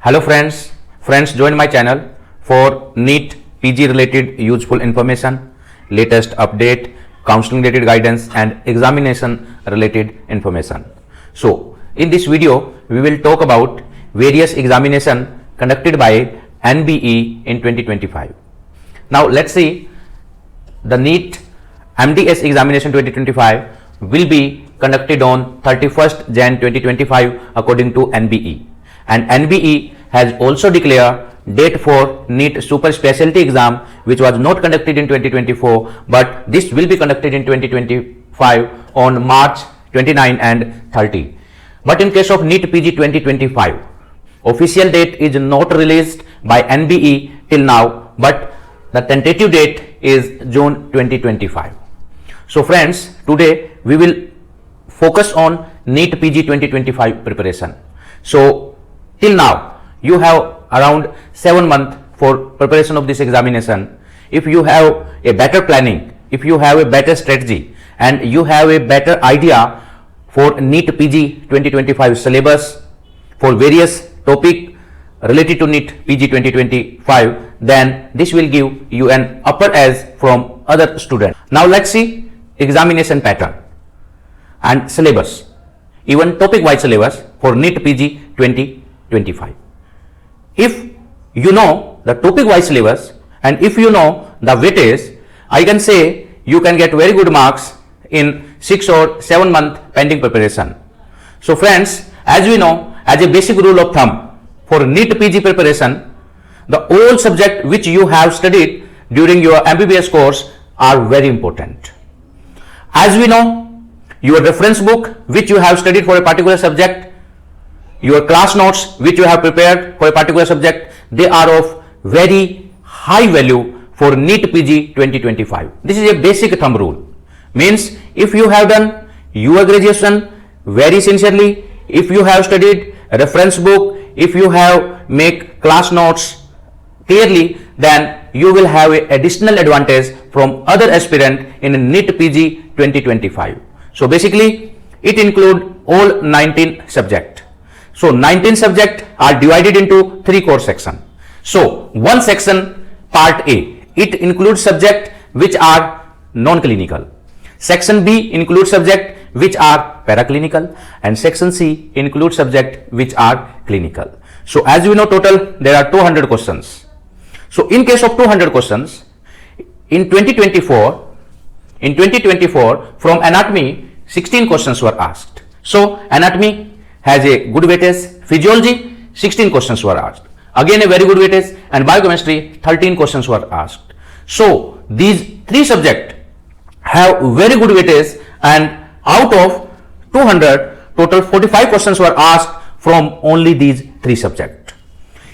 Hello friends join my channel for NEET PG related useful information, latest update, counseling related guidance and examination related information. So in this video we will talk about various examination conducted by NBE in 2025. Now let's see the NEET MDS examination 2025 will be conducted on 31st Jan 2025 according to NBE. And NBE has also declared date for NEET super specialty exam which was not conducted in 2024 but this will be conducted in 2025 on March 29 and 30. But in case of NEET PG 2025, official date is not released by NBE till now, but the tentative date is June 2025. So friends, today we will focus on NEET PG 2025 preparation. So till now you have around 7 months for preparation of this examination. If you have a better planning, if you have a better strategy and you have a better idea for NEET PG 2025 syllabus for various topic related to NEET PG 2025, then this will give you an upper edge from other students. Now let's see examination pattern and syllabus, even topic wise syllabus for NEET PG 2025. If you know the topic wise syllabus and if you know the weightage, I can say you can get very good marks in 6 or 7 month pending preparation. So friends, as we know, as a basic rule of thumb for NEET PG preparation, the all subject which you have studied during your MBBS course are very important. As we know, your reference book which you have studied for a particular subject, your class notes which you have prepared for a particular subject, they are of very high value for NEET PG 2025. This is a basic thumb rule. Means if you have done your graduation very sincerely, if you have studied a reference book, if you have make class notes clearly, then you will have an additional advantage from other aspirant in NEET PG 2025. So basically it include all 19 subject. So 19 subjects are divided into 3 core sections. So one section, part A, it includes subjects which are non-clinical. Section B includes subjects which are paraclinical and section C includes subjects which are clinical. So as you know, total there are 200 questions. So in case of 200 questions, in 2024 from anatomy 16 questions were asked. So anatomy has a good weightage, physiology 16 questions were asked, again a very good weightage, and biochemistry 13 questions were asked. So these 3 subjects have very good weightage, and out of 200 total 45 questions were asked from only these 3 subjects.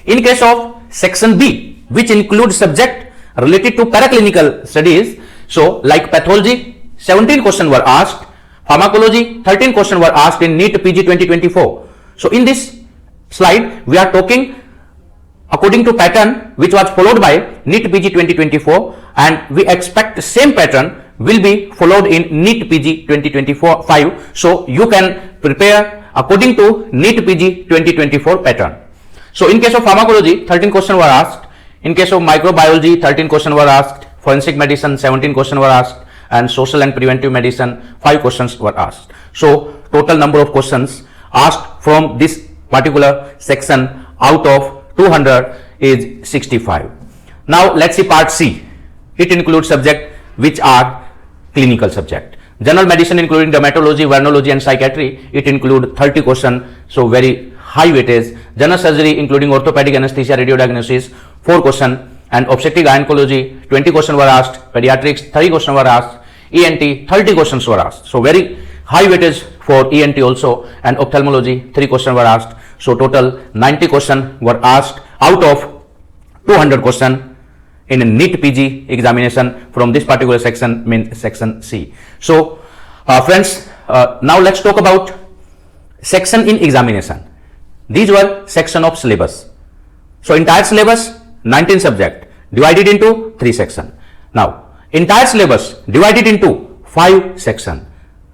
In case of section B, which includes subject related to paraclinical studies, so like pathology 17 questions were asked, pharmacology 13 questions were asked in NEET PG 2024. So in this slide we are talking according to pattern which was followed by NEET PG 2024, and we expect the same pattern will be followed in NEET PG 2025. So you can prepare according to NEET PG 2024 pattern. So in case of pharmacology 13 questions were asked, in case of microbiology 13 questions were asked, forensic medicine 17 questions were asked, and social and preventive medicine 5 questions were asked. So total number of questions asked from this particular section out of 200 is 65. Now let's see part C. It includes subjects which are clinical subject. General medicine including dermatology, venereology and psychiatry, it includes 30 questions, so very high weightage. General surgery including orthopedic anesthesia, radiodiagnosis 4 questions, and obstetric gynecology 20 questions were asked, pediatrics 30 questions were asked, ENT 30 questions were asked. So very high weightage for ENT also, and ophthalmology 3 questions were asked. So total 90 questions were asked out of 200 questions in a NEET PG examination from this particular section, means section C. So friends, now let's talk about section in examination. These were section of syllabus. So entire syllabus 19 subject divided into 3 sections. Now entire syllabus divided into 5 sections.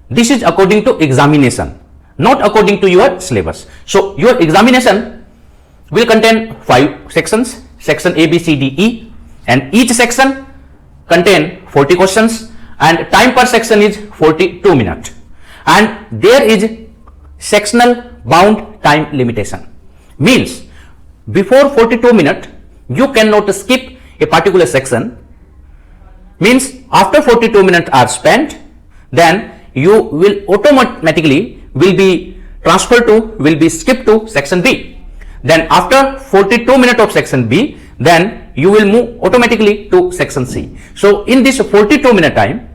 This is according to examination, not according to your syllabus. So your examination will contain 5 sections, section A, B, C, D, E, and each section contain 40 questions and time per section is 42 minutes, and there is sectional bound time limitation. Means before 42 minutes you cannot skip a particular section. Means after 42 minutes are spent, then you will automatically will be skipped to section B. Then after 42 minutes of section B, then you will move automatically to section C. So in this 42 minute time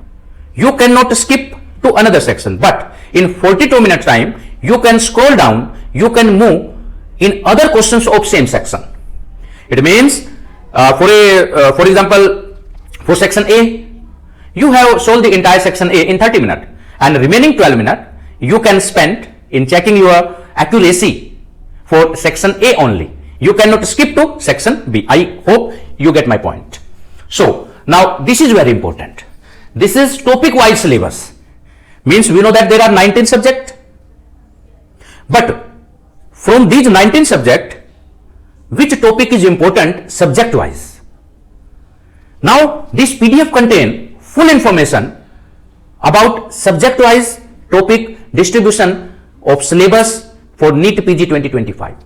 you cannot skip to another section, but in 42 minute time you can scroll down, you can move in other questions of same section. It means for example, for section A you have solved the entire section A in 30 minutes, and remaining 12 minutes you can spend in checking your accuracy for section A only. You cannot skip to section B. I hope you get my point. So now this is very important. This is topic wise syllabus. Means we know that there are 19 subjects, but from these 19 subjects, which topic is important subject wise? Now this PDF contain full information about subject wise topic distribution of syllabus for NEET PG 2025.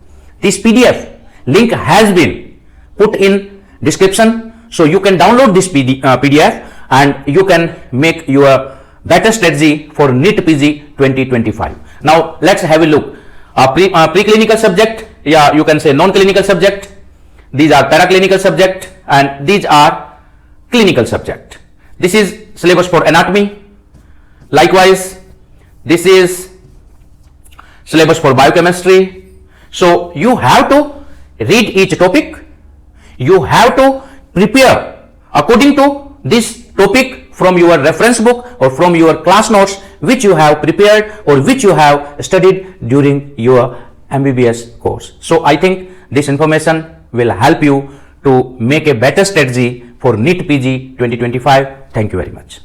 This PDF link has been put in description, so you can download this PDF and you can make your better strategy for NEET PG 2025. Now let's have a look. Preclinical subject, yeah, you can say non-clinical subject. These are paraclinical subject and these are clinical subject. This is syllabus for anatomy. Likewise, this is syllabus for biochemistry. So you have to read each topic. You have to prepare according to this topic from your reference book or from your class notes which you have prepared or which you have studied during your MBBS course. So I think this information will help you to make a better strategy for NEET PG 2025. Thank you very much.